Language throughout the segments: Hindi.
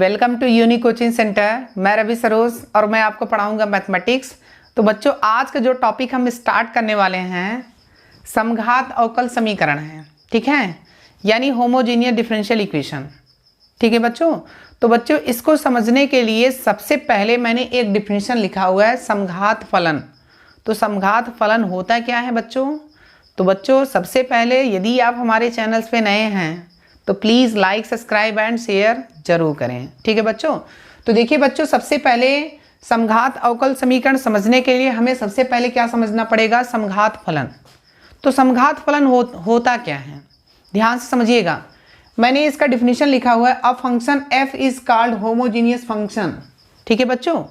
Welcome to unique coaching centre. मैं रवि सरोज और मैं आपको पढ़ाऊंगा मैथमेटिक्स। तो बच्चों, आज का जो टॉपिक हम स्टार्ट करने वाले हैं समघात अवकल समीकरण है, ठीक है, यानी होमोजीनियस डिफरेंशियल इक्वेशन। ठीक है बच्चों। तो बच्चों, इसको समझने के लिए सबसे पहले मैंने एक डिफिनेशन लिखा हुआ है समघात फलन। तो समघात फलन होता क्या है बच्चों? तो बच्चों, सबसे पहले यदि आप हमारे चैनल्स पे नए हैं तो please like, subscribe and share जरूर करें, ठीक है बच्चों। तो देखिए बच्चों, सबसे पहले समघात अवकल समीकरण समझने के लिए हमें सबसे पहले क्या समझना पड़ेगा? समघात फलन। तो समघात फलन होता क्या है, ध्यान से समझिएगा। मैंने इसका डिफिनीशन लिखा हुआ है, a function f is called homogeneous function. ठीक है बच्चों,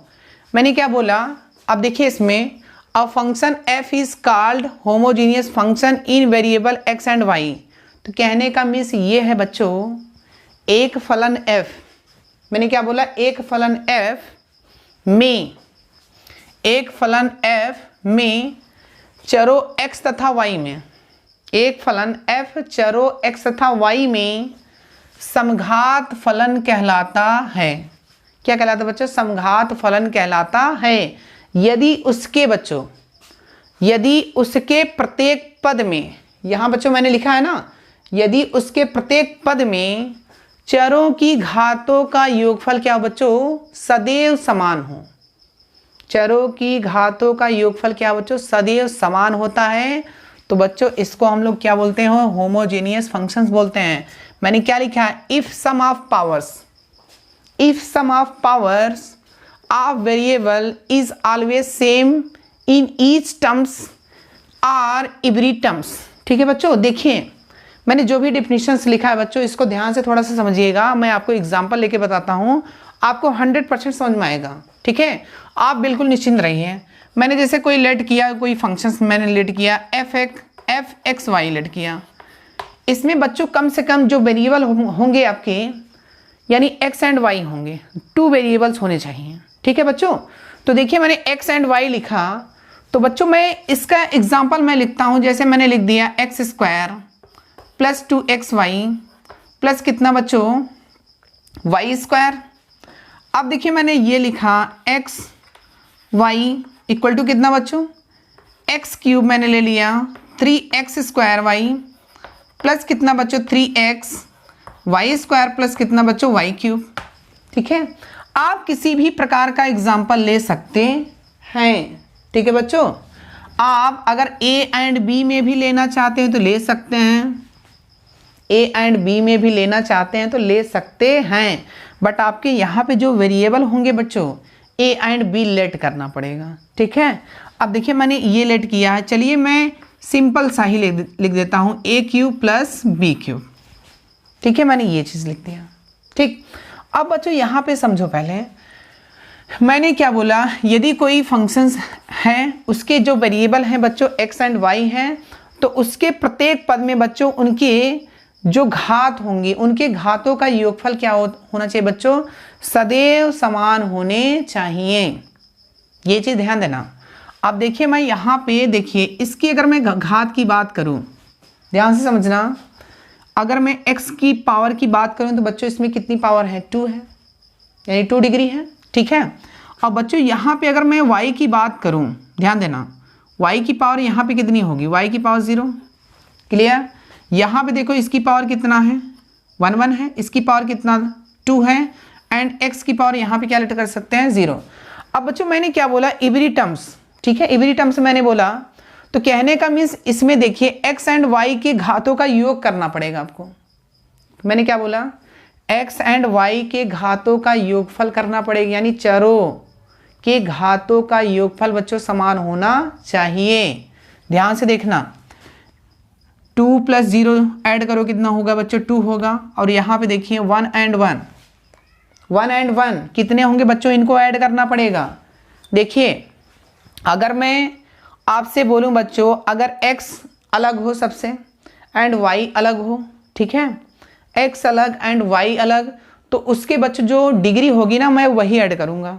मैंने क्या बोला? अब देखिए इसमें, a function f is called homogeneous function in variable x and y. तो कहने का मीन्स ये है बच्चों, एक फलन f, मैंने क्या बोला? एक फलन f में चरों x तथा y में, एक फलन f चरों x तथा y में समघात फलन कहलाता है। क्या कहलाता है बच्चों? समघात फलन कहलाता है यदि उसके बच्चों, यदि उसके प्रत्येक पद में, यहाँ बच्चों मैंने लिखा है ना, यदि उसके प्रत्येक पद में चरों की घातों का योगफल क्या हो बच्चों? सदैव समान हो। चरों की घातों का योगफल क्या बच्चों? सदैव समान होता है। तो बच्चों, इसको हम लोग क्या बोलते हैं? होमोजेनियस फंक्शंस बोलते हैं। मैंने क्या लिखा है? If sum of powers of variable is always same in each terms are every terms. ठीक है बच्चों, देखिए मैंने जो भी डिफिनीशंस लिखा है बच्चों, इसको ध्यान से थोड़ा सा समझिएगा। मैं आपको एग्जांपल लेके बताता हूँ, आपको 100% समझ में आएगा, ठीक है। आप बिल्कुल निश्चिंत रहिए। मैंने जैसे कोई लेट किया, कोई फंक्शंस मैंने लेट किया, एफ एक्स वाई लेट किया। इसमें बच्चों कम से कम जो वेरिएबल होंगे आपके, यानी एक्स एंड वाई होंगे, 2 वेरिएबल्स होने चाहिए, ठीक है बच्चों। तो देखिए मैंने एक्स एंड वाई लिखा, तो बच्चों मैं इसका एग्जाम्पल मैं लिखता हूँ। जैसे मैंने लिख दिया x square plus 2xy plus कितना बच्चों? Y square. अब देखिए मैंने ये लिखा एक्स वाई इक्वल टू कितना बच्चों? एक्स क्यूब मैंने ले लिया 3x स्क्वायर वाई प्लस कितना बच्चों? 3x वाई स्क्वायर प्लस कितना बच्चों? Y cube. ठीक है, आप किसी भी प्रकार का एग्जाम्पल ले सकते हैं, ठीक है बच्चों। आप अगर a एंड b में भी लेना चाहते हैं तो ले सकते हैं, a एंड b में भी लेना चाहते हैं तो ले सकते हैं, बट आपके यहाँ पे जो वेरिएबल होंगे बच्चों, a एंड b लेट करना पड़ेगा, ठीक है। अब देखिए मैंने ये लेट किया है, चलिए मैं सिंपल सा ही लिख देता हूँ, a cube plus b cube. ठीक है, मैंने ये चीज़ लिख दिया, ठीक। अब बच्चों यहाँ पे समझो, पहले मैंने क्या बोला? यदि कोई फंक्शंस है, उसके जो वेरिएबल हैं बच्चों x एंड y हैं, तो उसके प्रत्येक पद में बच्चों उनके जो घात होंगे, उनके घातों का योगफल क्या होना चाहिए बच्चों? सदैव समान होने चाहिए। ये चीज़ ध्यान देना। अब देखिए मैं यहाँ पे, देखिए इसकी अगर मैं घात की बात करूँ, ध्यान से समझना, अगर मैं x की पावर की बात करूँ तो बच्चों इसमें कितनी पावर है? 2 है, यानी 2 डिग्री है, ठीक है। और बच्चों यहाँ पे अगर मैं y की बात करूँ, ध्यान देना, y की पावर यहाँ पे कितनी होगी? y की पावर 0। क्लियर? यहाँ पे देखो इसकी पावर कितना है? 1 है, इसकी पावर कितना? 2 है, एंड x की पावर यहाँ पे क्या लेट कर सकते हैं? 0। अब बच्चों मैंने क्या बोला? एवरी टर्म्स, ठीक है, एवरी टर्म्स मैंने बोला। तो कहने का मीन्स इसमें देखिए x एंड y के घातों का योग करना पड़ेगा आपको। मैंने क्या बोला? x एंड y के घातों का योगफल करना पड़ेगा, यानी चरों के घातों का योगफल बच्चों समान होना चाहिए। ध्यान से देखना, 2 + 0 ऐड करो, कितना होगा बच्चों? 2 होगा। और यहाँ पे देखिए 1 एंड 1 कितने होंगे बच्चों? इनको ऐड करना पड़ेगा। देखिए अगर मैं आपसे बोलूँ बच्चों, अगर x अलग हो सबसे एंड y अलग हो, ठीक है, x अलग एंड y अलग, तो उसके बच्चों जो डिग्री होगी ना, मैं वही ऐड करूँगा।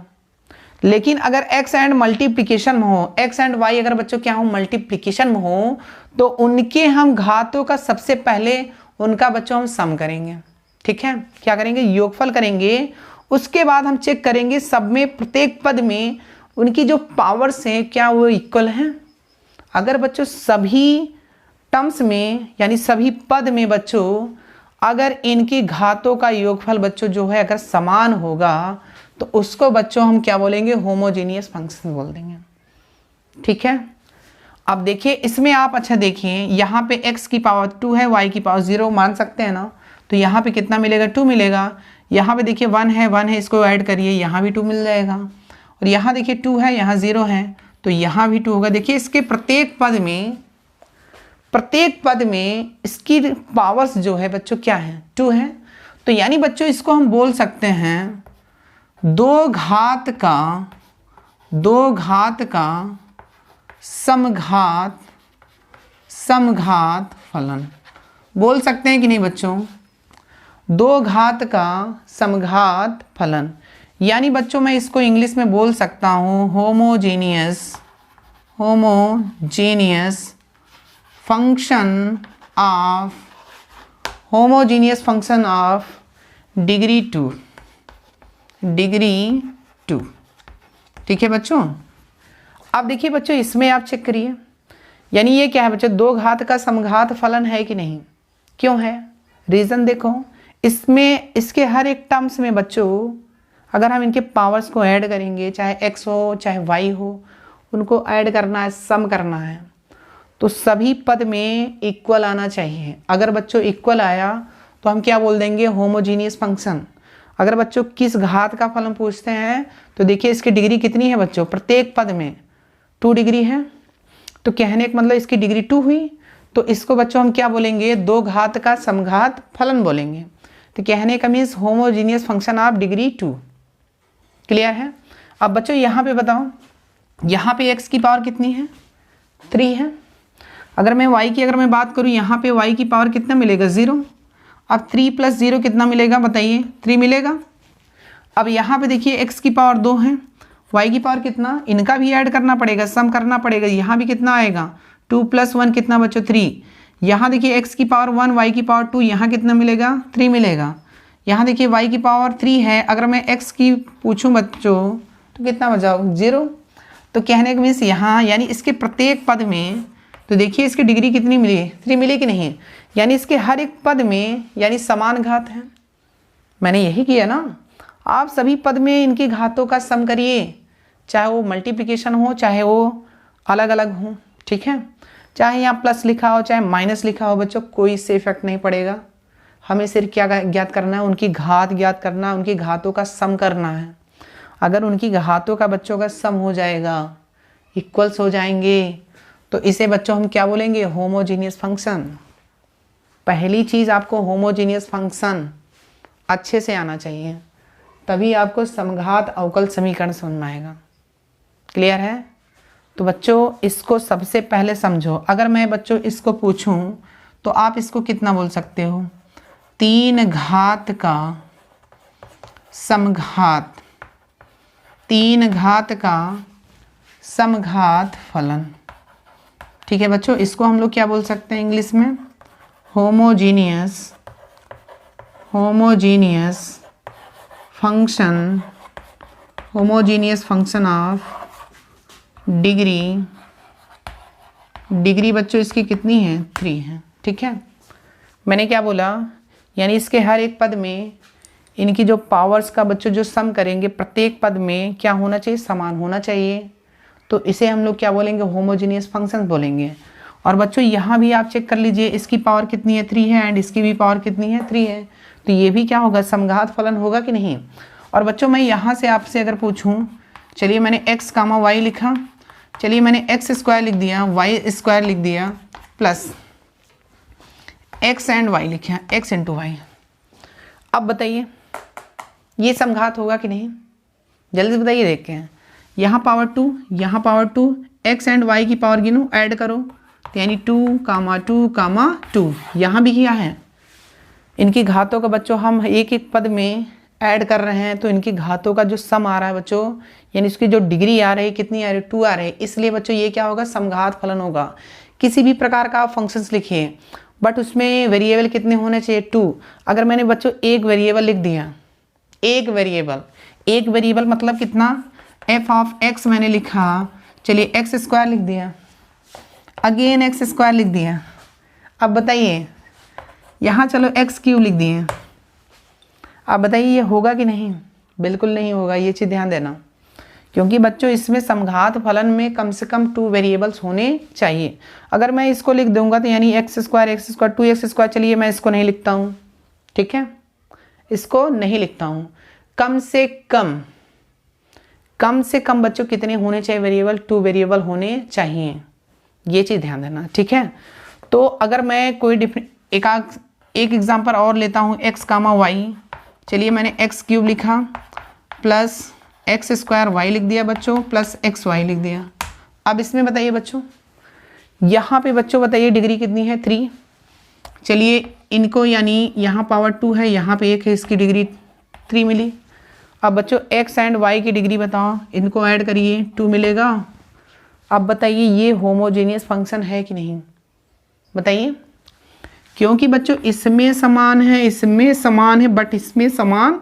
लेकिन अगर x एंड मल्टीप्लिकेशन में हो, x एंड y अगर बच्चों क्या हो? मल्टीप्लिकेशन में हो, तो उनके हम घातों का सबसे पहले उनका बच्चों हम सम करेंगे, ठीक है। क्या करेंगे? योगफल करेंगे उसके बाद हम चेक करेंगे सब में प्रत्येक पद में उनकी जो पावर्स हैं क्या वो इक्वल हैं। अगर बच्चों सभी टर्म्स में यानी सभी पद में बच्चों अगर इनकी घातों का योगफल बच्चों जो है अगर समान होगा तो उसको बच्चों हम क्या बोलेंगे, होमोजीनियस फंक्शन बोल देंगे। ठीक है, अब देखिए इसमें आप अच्छा देखिए यहाँ पे x की पावर 2 है, y की पावर 0 मान सकते हैं ना, तो यहाँ पे कितना मिलेगा 2 मिलेगा। यहाँ पे देखिए 1 है इसको ऐड करिए यहाँ भी 2 मिल जाएगा, और यहाँ देखिए 2 है यहाँ 0 है तो यहाँ भी 2 होगा। देखिए इसके प्रत्येक पद में इसकी पावर्स जो है बच्चों क्या है 2 है। तो यानी बच्चों इसको हम बोल सकते हैं दो घात का समघात फलन बोल सकते हैं कि नहीं बच्चों, दो घात का समघात फलन। यानी बच्चों मैं इसको इंग्लिश में बोल सकता हूँ होमोजीनियस फंक्शन ऑफ डिग्री 2। ठीक है बच्चों, अब देखिए बच्चों इसमें आप चेक करिए, यानी ये क्या है बच्चों, दो घात का समघात फलन है कि नहीं, क्यों है, रीज़न देखो इसमें इसके हर एक टर्म्स में बच्चों अगर हम इनके पावर्स को ऐड करेंगे, चाहे x हो चाहे y हो, उनको ऐड करना है, सम करना है, तो सभी पद में इक्वल आना चाहिए। अगर बच्चों इक्वल आया तो हम क्या बोल देंगे, होमोजीनियस फंक्शन। अगर बच्चों किस घात का फलन पूछते हैं तो देखिए इसकी डिग्री कितनी है बच्चों, प्रत्येक पद में 2 डिग्री है, तो कहने का मतलब इसकी डिग्री 2 हुई, तो इसको बच्चों हम क्या बोलेंगे, दो घात का समघात फलन बोलेंगे। तो कहने का means homogeneous function of degree 2। Clear है। अब बच्चों यहाँ पे बताओ, यहाँ पे x की पावर कितनी है 3 है। अगर मैं y की बात करूँ, यहाँ पे y की पावर कितना मिलेगा 0। अब 3 + 0 कितना मिलेगा बताइए, 3 मिलेगा। अब यहाँ पे देखिए x की पावर 2 है, y की पावर कितना, इनका भी ऐड करना पड़ेगा, सम करना पड़ेगा। यहाँ भी कितना आएगा 2 + 1 कितना बच्चों 3। यहाँ देखिए x की पावर 1, y की पावर 2, यहाँ कितना मिलेगा 3 मिलेगा। यहाँ देखिए y की पावर 3 है, अगर मैं x की पूछूं बच्चों तो कितना बचाओ 0। तो कहने का मीन्स यहाँ यानी इसके प्रत्येक पद में, तो देखिए इसकी डिग्री कितनी मिली, 3 मिली कि नहीं, यानी इसके हर एक पद में यानी समान घात है। मैंने यही किया ना, आप सभी पद में इनकी घातों का सम करिए, चाहे वो मल्टीप्लिकेशन हो चाहे वो अलग अलग हो। ठीक है, चाहे यहाँ प्लस लिखा हो चाहे माइनस लिखा हो बच्चों, कोई इससे इफेक्ट नहीं पड़ेगा। हमें सिर्फ क्या ज्ञात करना है, उनकी घात ज्ञात करना, उनकी घातों का सम करना है। अगर उनकी घातों का बच्चों का सम हो जाएगा, इक्वल्स हो जाएंगे, तो इसे बच्चों हम क्या बोलेंगे, होमोजीनियस फंक्शन। पहली चीज़ आपको होमोजीनियस फंक्शन अच्छे से आना चाहिए, तभी आपको समघात अवकल समीकरण समझ में आएगा। क्लियर है। तो बच्चों इसको सबसे पहले समझो। अगर मैं बच्चों इसको पूछूं तो आप इसको कितना बोल सकते हो, 3 घात का समघात, 3 घात का समघात फलन। ठीक है बच्चों, इसको हम लोग क्या बोल सकते हैं इंग्लिश में, होमोजीनियस फंक्शन ऑफ डिग्री बच्चों इसकी कितनी है 3 है। ठीक है, मैंने क्या बोला, यानी इसके हर एक पद में इनकी जो पावर्स का बच्चों जो सम करेंगे, प्रत्येक पद में क्या होना चाहिए, समान होना चाहिए। तो इसे हम लोग क्या बोलेंगे, होमोजीनियस फंक्शन बोलेंगे। और बच्चों यहाँ भी आप चेक कर लीजिए, इसकी पावर कितनी है 3 है एंड इसकी भी पावर कितनी है 3 है, तो ये भी क्या होगा, समघात फलन होगा कि नहीं। और बच्चों मैं यहाँ से आपसे अगर पूछूँ, चलिए मैंने x, y लिखा, चलिए मैंने x² लिख दिया, y² लिख दिया, प्लस x एंड y लिखा, x × y। अब बताइए ये समघात होगा कि नहीं, जल्दी से बताइए, देखते हैं। यहाँ पावर 2, यहाँ पावर 2, x एंड y की पावर गिनो, ऐड करो, तो यानी 2, 2, 2। यहाँ भी क्या है, इनकी घातों का बच्चों हम एक एक पद में ऐड कर रहे हैं, तो इनकी घातों का जो सम आ रहा है बच्चों, यानी इसकी जो डिग्री आ रही है कितनी आ रही है 2 आ रही है, इसलिए बच्चों ये क्या होगा, समघात फलन होगा। किसी भी प्रकार का आप फंक्शंस लिखिए, बट उसमें वेरिएबल कितने होने चाहिए 2। अगर मैंने बच्चों एक वेरिएबल लिख दिया, एक वेरिएबल मतलब कितना, एफ ऑफ एक्स मैंने लिखा, चलिए एक्स स्क्वायर लिख दिया, अगेन एक्स स्क्वायर लिख दिया। अब बताइए यहाँ चलो एक्स क्यूब लिख दिए, अब बताइए ये होगा कि नहीं, बिल्कुल नहीं होगा, ये चीज़ ध्यान देना, क्योंकि बच्चों इसमें समघात फलन में कम से कम 2 वेरिएबल्स होने चाहिए। अगर मैं इसको लिख दूंगा तो यानी एक्स स्क्वायर 2x², चलिए मैं इसको नहीं लिखता हूँ, ठीक है, इसको नहीं लिखता हूँ। कम से कम बच्चों कितने होने चाहिए वेरिएबल, 2 वेरिएबल होने चाहिए, ये चीज़ ध्यान देना, ठीक है। तो अगर मैं कोई एक एग्जाम्पल और लेता हूँ, x, y, चलिए मैंने एक्स क्यूब लिखा प्लस x² y लिख दिया बच्चों, प्लस xy लिख दिया। अब इसमें बताइए बच्चों, यहाँ पे बच्चों बताइए डिग्री कितनी है, 3। चलिए इनको यानी यहाँ पावर 2 है, यहाँ पे 1 है, इसकी डिग्री 3 मिली। अब बच्चों x एंड y की डिग्री बताओ, इनको ऐड करिए, 2 मिलेगा। अब बताइए ये होमोजेनियस फंक्शन है कि नहीं, बताइए, क्योंकि बच्चों इसमें समान है बट इसमें समान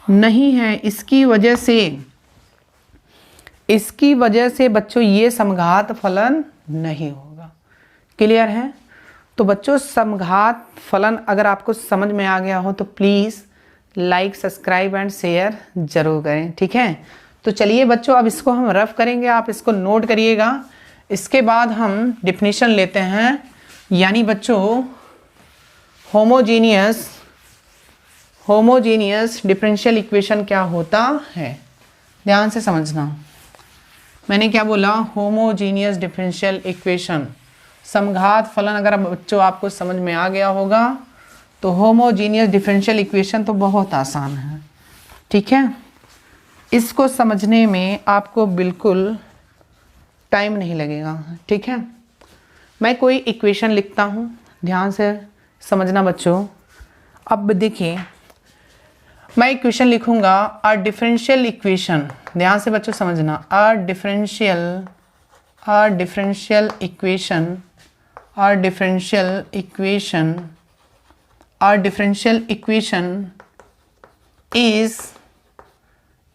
नहीं है, इसकी वजह से बच्चों ये समघात फलन नहीं होगा। क्लियर है? तो बच्चों समघात फलन अगर आपको समझ में आ गया हो तो please like, subscribe and share जरूर करें, ठीक है। तो चलिए बच्चों अब इसको हम रफ करेंगे, आप इसको नोट करिएगा। इसके बाद हम डिफिनीशन लेते हैं, यानी बच्चों होमोजीनियस डिफरेंशियल इक्वेशन क्या होता है, ध्यान से समझना। मैंने क्या बोला, होमोजीनियस डिफरेंशियल इक्वेशन, समघात फलन। अगर बच्चों आपको समझ में आ गया होगा तो होमोजीनियस डिफरेंशियल इक्वेशन तो बहुत आसान है, ठीक है। इसको समझने में आपको बिल्कुल टाइम नहीं लगेगा, ठीक है। मैं कोई इक्वेशन लिखता हूँ, ध्यान से समझना बच्चों। अब देखिए मैं इक्वेशन लिखूंगा, अ डिफरेंशियल इक्वेशन, ध्यान से बच्चों समझना, a differential equation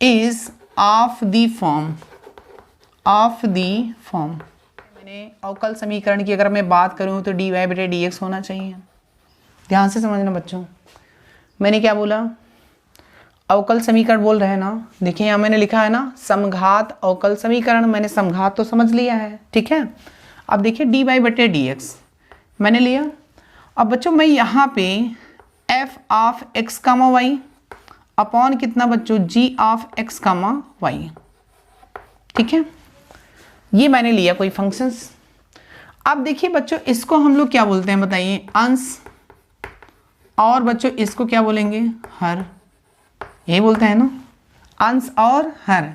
is of the form मैंने अवकल समीकरण की अगर मैं बात करूं तो dy/dx होना चाहिए। ध्यान से समझना बच्चों, मैंने क्या बोला, अवकल समीकरण बोल रहे हैं ना। देखिए यहाँ मैंने लिखा है ना समघात अवकल समीकरण, मैंने समघात तो समझ लिया है, ठीक है। अब देखिए dy/dx मैंने लिया। अब बच्चों मैं यहाँ पे f of x, y upon कितना बच्चों, g ऑफ x, y, ठीक है, ये मैंने लिया कोई फंक्शंस। अब देखिए बच्चों इसको हम लोग क्या बोलते हैं बताइए, अंश, और बच्चों इसको क्या बोलेंगे, हर, यही बोलते हैं ना, अंश और हर।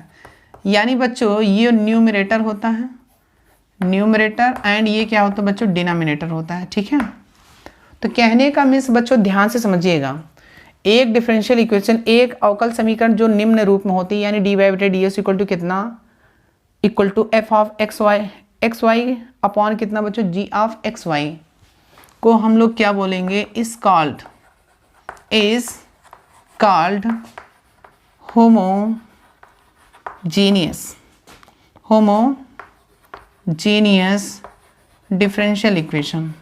यानी बच्चों ये न्यूमरेटर होता है, न्यूमरेटर, एंड ये क्या होता है बच्चों, डिनोमिनेटर होता है, ठीक है। तो कहने का मीन्स बच्चों ध्यान से समझिएगा, एक डिफरेंशियल इक्वेशन, एक अवकल समीकरण जो निम्न रूप में होती है, यानी dy/dx इक्वल टू कितना, equal to f of x y upon कितना बच्चों, g ऑफ एक्स वाई, को हम लोग क्या बोलेंगे, is called homogeneous differential equation,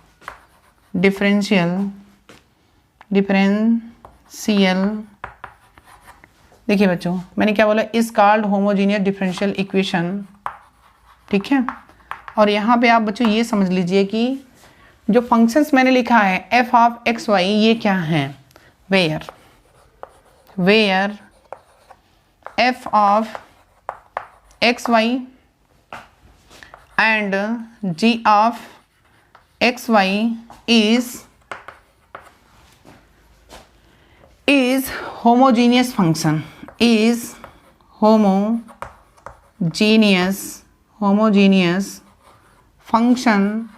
देखिए बच्चों मैंने क्या बोला, is called homogeneous differential equation, ठीक है। और यहाँ पे आप बच्चों ये समझ लीजिए कि जो फंक्शंस मैंने लिखा है f ऑफ एक्स वाई, ये क्या है, where f of x y and g of x y is homogeneous function, is homogeneous function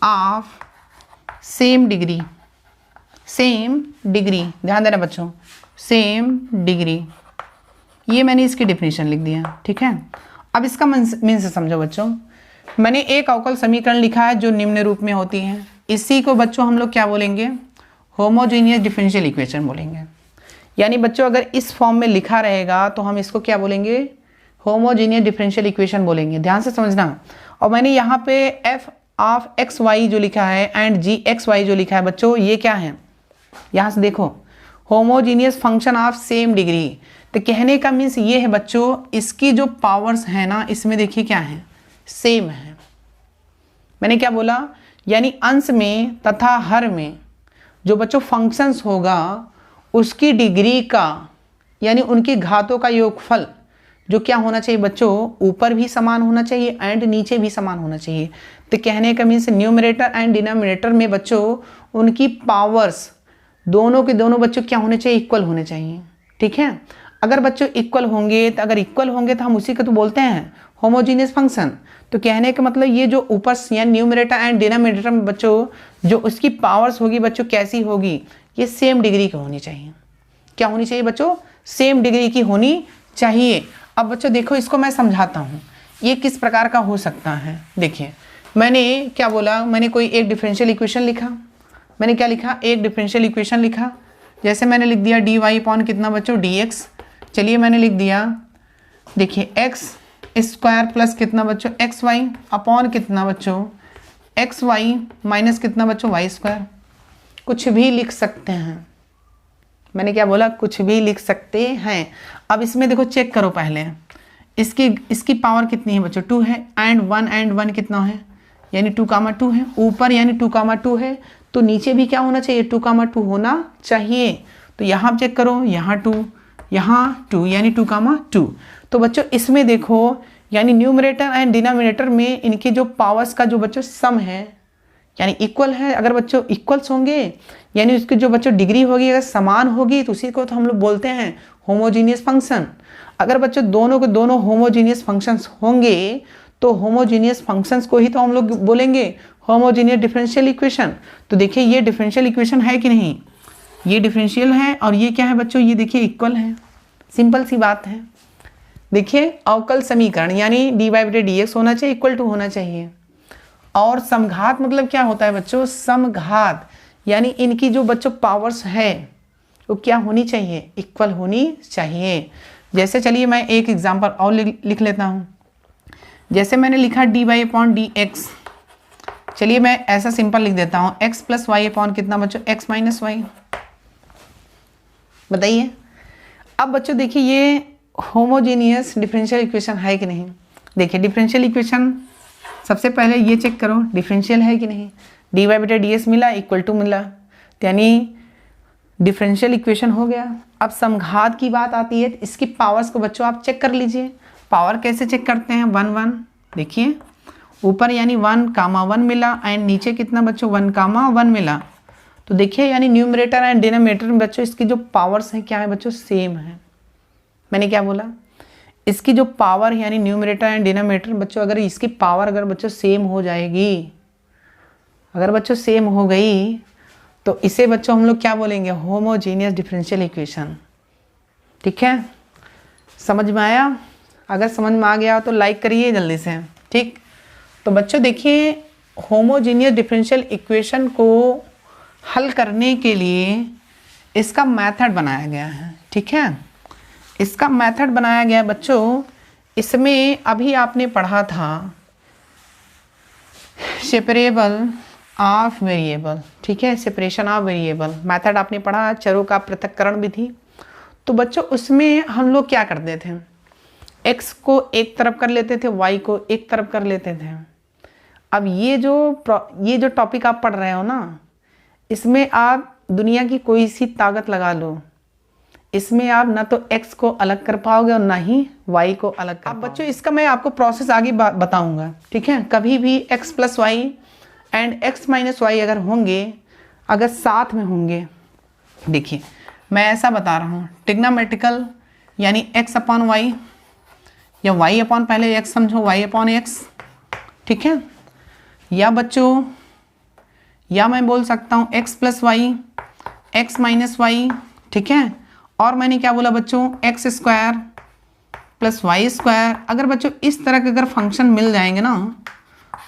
of same degree, ध्यान देना बच्चों, सेम डिग्री, ये मैंने इसकी डिफिनीशन लिख दिया, ठीक है। अब इसका मीन्स समझो बच्चों, मैंने एक अवकल समीकरण लिखा है जो निम्न रूप में होती है, इसी को बच्चों हम लोग क्या बोलेंगे, होमोजीनियस डिफरेंशियल इक्वेशन बोलेंगे। यानी बच्चों अगर इस फॉर्म में लिखा रहेगा तो हम इसको क्या बोलेंगे, होमोजीनियस डिफरेंशियल इक्वेशन बोलेंगे। ध्यान से समझना। और मैंने यहाँ पे एफ ऑफ एक्स वाई जो लिखा है एंड जी एक्स वाई जो लिखा है बच्चों, ये क्या है, यहाँ से देखो, homogeneous function of same degree. तो कहने का मीन्स ये है बच्चों, इसकी जो पावर्स है ना, इसमें देखिए क्या है, सेम है। मैंने क्या बोला, यानी अंश में तथा हर में जो बच्चों फंक्शंस होगा उसकी डिग्री का, यानी उनकी घातों का योगफल जो क्या होना चाहिए बच्चों, ऊपर भी समान होना चाहिए एंड नीचे भी समान होना चाहिए। तो कहने का मीन्स न्यूमरेटर एंड डिनोमिनेटर में बच्चों उनकी पावर्स दोनों के दोनों बच्चों क्या होने चाहिए, इक्वल होने चाहिए। ठीक है, अगर बच्चों इक्वल होंगे तो हम उसी को तो बोलते हैं होमोजीनियस फंक्शन। तो कहने का मतलब ये जो ऊपर यानी न्यूमरेटर एंड डिनोमिनेटर में बच्चों जो उसकी पावर्स होगी बच्चों कैसी होगी, ये सेम डिग्री की होनी चाहिए। क्या होनी चाहिए बच्चों, सेम डिग्री की होनी चाहिए। अब बच्चों देखो, इसको मैं समझाता हूँ ये किस प्रकार का हो सकता है। देखिए मैंने क्या बोला, मैंने कोई एक डिफरेंशियल इक्वेशन लिखा, मैंने क्या लिखा, एक डिफरेंशियल इक्वेशन लिखा। जैसे मैंने लिख दिया डी वाई अपॉन कितना बच्चों, डी एक्स। चलिए मैंने लिख दिया, देखिए एक्स स्क्वायर प्लस कितना बच्चों, एक्स वाई अपॉन कितना बच्चों, एक्स वाई माइनस कितना बच्चों, वाई स्क्वायर। कुछ भी लिख सकते हैं, मैंने क्या बोला, कुछ भी लिख सकते हैं। अब इसमें देखो चेक करो पहले, इसकी पावर कितनी है बच्चों, 2 है एंड 1 कितना है, यानी 2, है। ऊपर यानी 2, है तो नीचे भी क्या होना चाहिए, 2, होना चाहिए। तो यहाँ चेक करो, यहाँ 2, यहाँ 2, यानी 2, तो बच्चों इसमें देखो यानी न्यूमरेटर एंड डिनोमिनेटर में इनकी जो पावर्स का जो बच्चों सम है यानी इक्वल है। अगर बच्चों इक्वल्स होंगे यानी उसकी जो बच्चों डिग्री होगी अगर समान होगी तो उसी को तो हम लोग बोलते हैं होमोजीनियस फंक्शन। अगर बच्चों दोनों के दोनों होमोजीनियस फंक्शंस होंगे तो होमोजीनियस फंक्शंस को ही तो हम लोग बोलेंगे होमोजीनियस डिफरेंशियल इक्वेशन। तो देखिए ये डिफरेंशियल इक्वेशन है कि नहीं, ये डिफरेंशियल है और ये क्या है बच्चों, ये देखिए इक्वल है। सिंपल सी बात है। देखिए अवकल समीकरण यानी डी वाई बटे डी एक्स होना चाहिए, इक्वल टू होना चाहिए। और समघात मतलब क्या होता है बच्चों, समघात यानी इनकी जो बच्चों पावर्स है वो क्या होनी चाहिए, इक्वल होनी चाहिए। जैसे चलिए मैं एक एग्जांपल और लिख लेता हूँ। जैसे मैंने लिखा d y upon d x, चलिए मैं ऐसा सिंपल लिख देता हूँ, एक्स प्लस वाई अपॉन कितना बच्चों, एक्स माइनस वाई। बताइए अब बच्चों देखिए ये होमोजीनियस डिफरेंशियल इक्वेशन है कि नहीं। देखिए डिफरेंशियल इक्वेशन सबसे पहले ये चेक करो डिफरेंशियल है कि नहीं। डी वाई बटे डी एस मिला, इक्वल टू मिला, यानी डिफरेंशियल इक्वेशन हो गया। अब समघात की बात आती है, इसकी पावर्स को बच्चों आप चेक कर लीजिए। पावर कैसे चेक करते हैं, 1 1, देखिए ऊपर यानी 1, 1 मिला एंड नीचे कितना बच्चों 1, 1 मिला। तो देखिए यानी न्यूमरेटर एंड डिनोमिनेटर में बच्चों इसकी जो पावर्स हैं क्या है बच्चों, सेम है। मैंने क्या बोला, इसकी जो पावर यानी न्यूमरेटर एंड डिनोमिनेटर बच्चों अगर इसकी पावर अगर बच्चों सेम हो जाएगी, अगर बच्चों सेम हो गई तो इसे बच्चों हम लोग क्या बोलेंगे, होमोजीनियस डिफरेंशियल इक्वेशन। ठीक है, समझ में आया? अगर समझ में आ गया तो लाइक करिए जल्दी से। ठीक, तो बच्चों देखिए होमोजीनियस डिफरेंशियल इक्वेशन को हल करने के लिए इसका मेथड बनाया गया है। ठीक है, इसका मेथड बनाया गया बच्चों, इसमें अभी आपने पढ़ा था सेपरेबल ऑफ वेरिएबल। ठीक है, सेपरेशन ऑफ वेरिएबल मेथड आपने पढ़ा, चरों का पृथक्करण विधि। तो बच्चों उसमें हम लोग क्या करते थे, x को एक तरफ कर लेते थे, y को एक तरफ कर लेते थे। अब ये जो टॉपिक आप पढ़ रहे हो ना, इसमें आप दुनिया की कोई सी ताकत लगा लो, इसमें आप ना तो x को अलग कर पाओगे और ना ही y को अलग कर पाओगे। बच्चों इसका मैं आपको प्रोसेस आगे बताऊंगा। ठीक है, कभी भी x plus y and x minus y अगर होंगे, अगर साथ में होंगे, देखिए मैं ऐसा बता रहा हूँ, ट्रिग्नोमेट्रिकल यानी x अपॉन वाई या y अपॉन, पहले x समझो, y अपॉन x। ठीक है, या बच्चों या मैं बोल सकता हूँ x plus y, x minus y. ठीक है, और मैंने क्या बोला बच्चों, x square plus y square. अगर बच्चों इस तरह के अगर फंक्शन मिल जाएंगे ना,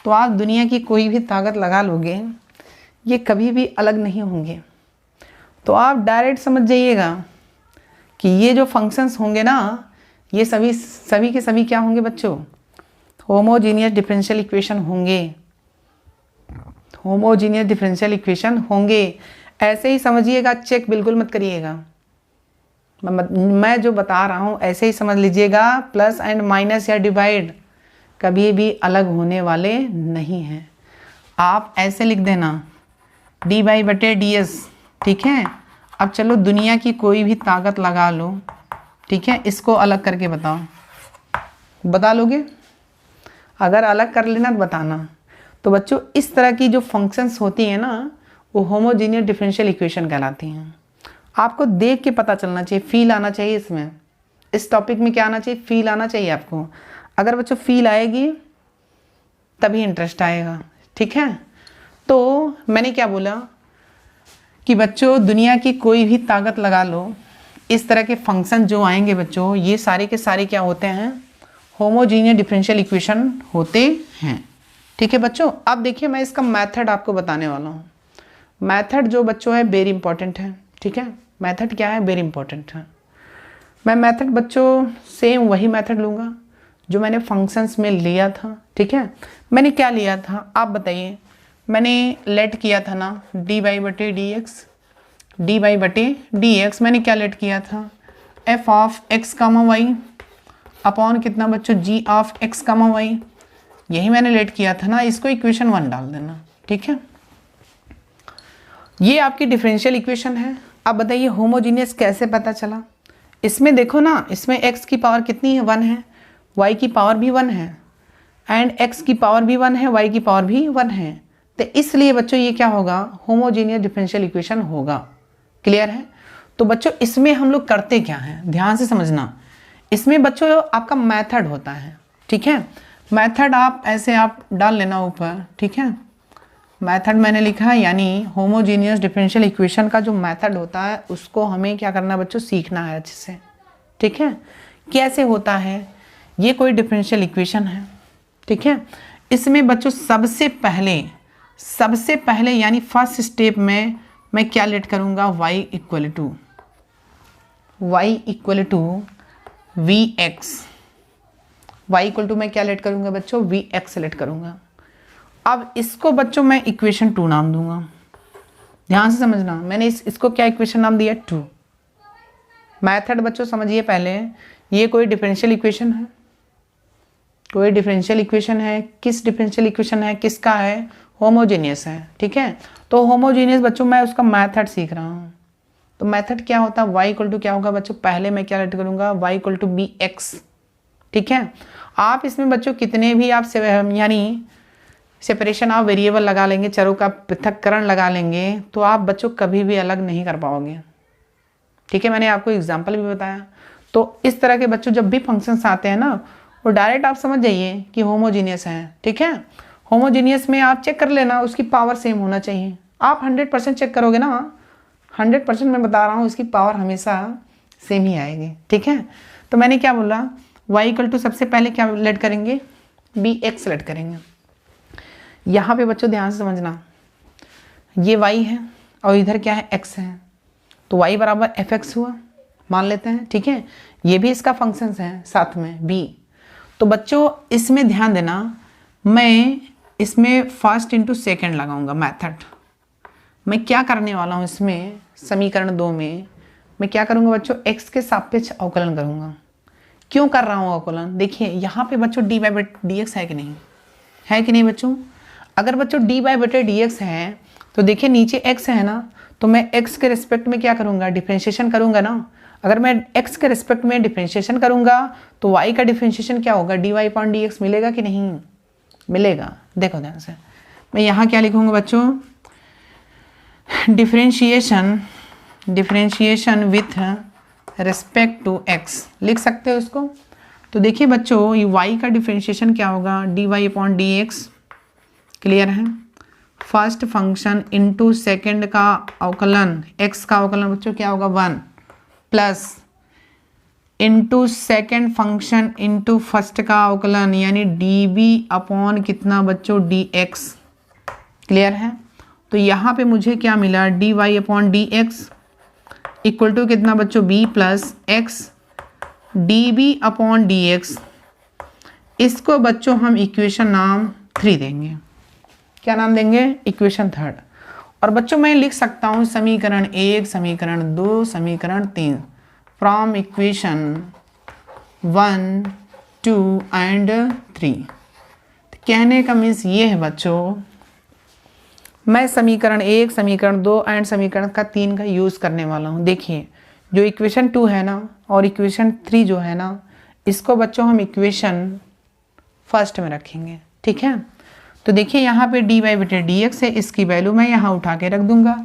तो आप दुनिया की कोई भी ताकत लगा लोगे, ये कभी भी अलग नहीं होंगे। तो आप डायरेक्ट समझ जाइएगा कि ये जो फंक्शंस होंगे ना, ये सभी के सभी क्या होंगे बच्चों, होमोजीनियस डिफरेंशियल इक्वेशन होंगे, होमोजीनियस डिफरेंशियल इक्वेशन होंगे। ऐसे ही समझिएगा, चेक बिल्कुल मत करिएगा, मैं जो बता रहा हूँ ऐसे ही समझ लीजिएगा। प्लस एंड माइनस या डिवाइड कभी भी अलग होने वाले नहीं हैं। आप ऐसे लिख देना dy बटे ds, ठीक है। अब चलो दुनिया की कोई भी ताकत लगा लो, ठीक है, इसको अलग करके बताओ, बता लोगे? अगर अलग कर लेना तो बताना। तो बच्चों इस तरह की जो फंक्शंस होती हैं ना, वो होमोजीनियस डिफरेंशियल इक्वेशन कहलाती हैं। आपको देख के पता चलना चाहिए, फील आना चाहिए इसमें, इस टॉपिक में क्या आना चाहिए, फील आना चाहिए आपको। अगर बच्चों फील आएगी तभी इंटरेस्ट आएगा, ठीक है। तो मैंने क्या बोला कि बच्चों दुनिया की कोई भी ताकत लगा लो, इस तरह के फंक्शन जो आएंगे बच्चों, ये सारे के सारे क्या होते हैं, होमोजीनियस डिफरेंशियल इक्वेशन होते हैं, ठीक है बच्चों। अब देखिए मैं इसका मेथड आपको बताने वाला हूँ। मेथड जो बच्चों है वेरी इंपॉर्टेंट है, ठीक है। मेथड क्या है, वेरी इंपॉर्टेंट है। मैं मेथड बच्चों सेम वही मेथड लूँगा जो मैंने फंक्शंस में लिया था, ठीक है। मैंने क्या लिया था आप बताइए, मैंने लेट किया था ना dy बटे dx, मैंने क्या लेट किया था, f of x comma y upon कितना बच्चों g of x comma y, यही मैंने लेट किया था ना। इसको इक्वेशन 1 डाल देना, ठीक है। ये आपकी डिफरेंशियल इक्वेशन है। अब बताइए होमोजीनियस कैसे पता चला। इसमें देखो ना, इसमें x की पावर कितनी है, 1 है, y की पावर भी 1 है, एंड x की पावर भी 1 है, y की पावर भी 1 है। तो इसलिए बच्चों ये क्या होगा, होमोजीनियस डिफरेंशियल इक्वेशन होगा। क्लियर है। तो बच्चों इसमें हम लोग करते क्या हैं, ध्यान से समझना। इसमें बच्चों आपका मेथड होता है, ठीक है। मेथड आप ऐसे आप डाल लेना ऊपर, ठीक है। मेथड मैंने लिखा है, यानी होमोजीनियस डिफरेंशियल इक्वेशन का जो मेथड होता है उसको हमें क्या करना है बच्चों, सीखना है अच्छे से, ठीक है। कैसे होता है, ये कोई डिफरेंशियल इक्वेशन है, ठीक है। इसमें बच्चों सबसे पहले यानी फर्स्ट स्टेप में मैं क्या लेट करूँगा, y equal to vx, y equal to मैं क्या लेट करूँगा बच्चों, vx लेट करूँगा। अब इसको बच्चों मैं इक्वेशन 2 नाम दूंगा, ध्यान से समझना। मैंने इसको क्या इक्वेशन नाम दिया, 2। मेथड बच्चों समझिए पहले, ये कोई डिफरेंशियल इक्वेशन है, कोई डिफरेंशियल इक्वेशन है। किस डिफरेंशियल इक्वेशन है, किसका है, होमोजीनियस है, ठीक है। तो होमोजीनियस बच्चों मैं उसका मेथड सीख रहा हूँ। तो मेथड क्या होता है, y इक्वल टू क्या होगा बच्चों, पहले मैं क्या लेट करूँगा, y इक्वल टू bx, ठीक है। आप इसमें बच्चों कितने भी आप यानी सेपरेशन ऑफ वेरिएबल लगा लेंगे, चरों का पृथक्करण लगा लेंगे, तो आप बच्चों कभी भी अलग नहीं कर पाओगे, ठीक है। मैंने आपको एग्जाम्पल भी बताया। तो इस तरह के बच्चों जब भी फंक्शंस आते हैं ना, वो डायरेक्ट आप समझ जाइए कि होमोजीनियस है, ठीक है। होमोजीनियस में आप चेक कर लेना, उसकी पावर सेम होना चाहिए। आप 100% चेक करोगे ना, 100% मैं बता रहा हूँ, इसकी पावर हमेशा सेम ही आएगी, ठीक है। तो मैंने क्या बोला, y इक्वल टू सबसे पहले क्या लेट करेंगे, bx लेट करेंगे। यहाँ पे बच्चों ध्यान से समझना, ये y है और इधर क्या है, x है। तो y बराबर fx हुआ, मान लेते हैं, ठीक है। ये भी इसका फंक्शंस है साथ में b। तो बच्चों इसमें ध्यान देना, मैं इसमें फर्स्ट इंटू सेकेंड लगाऊंगा मेथड। मैं क्या करने वाला हूँ इसमें, समीकरण 2 में मैं क्या करूँगा बच्चों, x के सापेक्ष अवकलन करूँगा। क्यों कर रहा हूँ अवकलन, देखिए यहाँ पे बच्चों dy बटे dx है कि नहीं, है कि नहीं बच्चों। अगर बच्चों dy बटे dx है तो देखिए नीचे x है ना, तो मैं x के रिस्पेक्ट में क्या करूँगा, डिफरेंशिएशन करूँगा ना। अगर मैं x के रिस्पेक्ट में डिफरेंशिएशन करूँगा तो y का डिफरेंशिएशन क्या होगा, dy अपॉन dx मिलेगा कि नहीं मिलेगा। देखो ध्यान से, मैं यहाँ क्या लिखूँगा बच्चों, differentiation with respect to x लिख सकते हो इसको। तो देखिए बच्चों ये y का डिफरेंशिएशन क्या होगा, dy अपॉन dx, क्लियर है। फर्स्ट फंक्शन इनटू सेकंड का अवकलन, x का अवकलन बच्चों क्या होगा 1, plus into second function into first का अवकलन यानी db अपॉन कितना बच्चों dx, क्लियर है। तो यहाँ पे मुझे क्या मिला, dy upon dx equal to कितना बच्चों b plus x d b upon d x. इसको बच्चों हम इक्वेशन नाम 3 देंगे। क्या नाम देंगे? इक्वेशन 3। और बच्चों मैं लिख सकता हूँ समीकरण 1, समीकरण 2, समीकरण 3 फ्रॉम इक्वेशन 1, 2 एंड 3। तो कहने का मीन्स ये है बच्चों, मैं समीकरण 1, समीकरण 2 एंड समीकरण का 3 का यूज़ करने वाला हूँ। देखिए जो इक्वेशन 2 है ना और इक्वेशन 3 जो है ना, इसको बच्चों हम इक्वेशन फर्स्ट में रखेंगे। ठीक है, तो देखिए यहाँ पे dy बटे dx है, इसकी वैल्यू मैं यहाँ उठा के रख दूंगा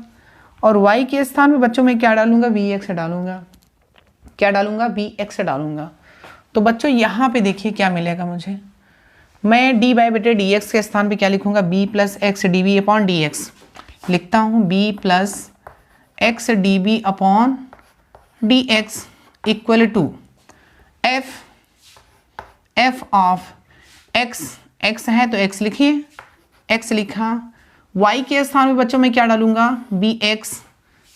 और y के स्थान में बच्चों मैं क्या डालूंगा? vx डालूंगा। क्या डालूंगा? vx डालूंगा। तो बच्चों यहाँ पे देखिए क्या मिलेगा मुझे, मैं dy बटे dx के स्थान पे क्या लिखूंगा? b plus x d b upon d x लिखता हूँ। b plus x d b upon d x equal to f of x, x है तो x लिखिए, x लिखा। y के स्थान में बच्चों मैं क्या डालूंगा? bx,